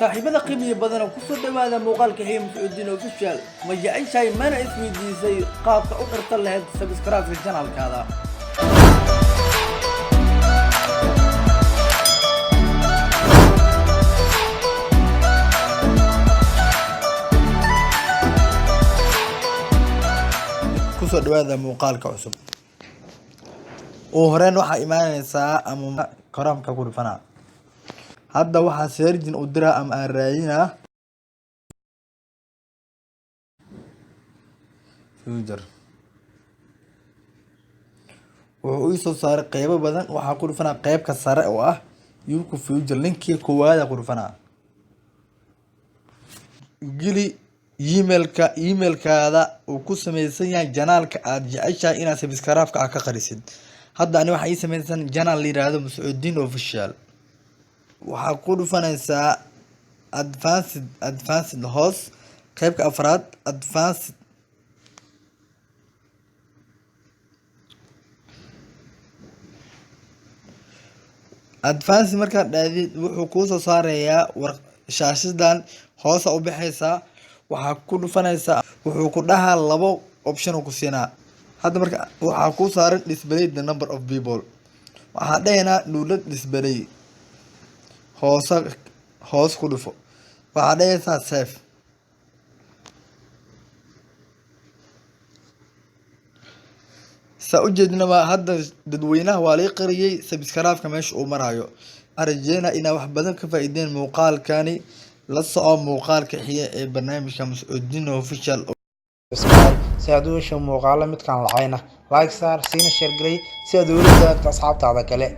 صاحبنا قيمة بدنا وكسر هذا مقال كحيم مسعودين اوفيشال ما جاي شيء ما انا اسمي دي زي قابك اقرت له سبسكرايب في القناه هذا كسر هذا مقال كعصب وهرين waxaa imaanaysaa ama karamka ku dhifana hadda waxaa seerjin u diraa ama aan raadinaa future wuxuu ii soo saaray qaybo badan waxaa ku dhifanaa qaybka sare oo ah yuku future linkii koowaad ku dhifanaa gili emailkaada uu ku sameeysan yahay janaalka aad jeceshahay inaad subscribe-ka ka qarisid hadda ani waxa ii sameeysan janaal la yiraahdo Mas'uudin Official waxaa ku dhufanaysaa advanced host qaybka afraad advanced marka dhaadid wuxuu ku soo saarayaa shaashadan hoos u bixaysa waxaa ku dhufanaysaa wuxuu ku dhahaa labo option ku siinaa hadda marka waxaa ku saaran display the number of people waxaa dhaynaa dawlad display hoos ku dhufo waxaa dhaysaa save sa u jeedinaba hadda dadweynaha waa la qariyay subscribe-ka meesha uu marayo arjeena ina wax badan ka faa'iideen muuqaalkani la soco muuqaalka xiga ee barnaamijka Mas'uudin Official si aad u hesho muuqaalo midkan lacayna like saar siina share garay si aad u wadaagto asxaabtaada kale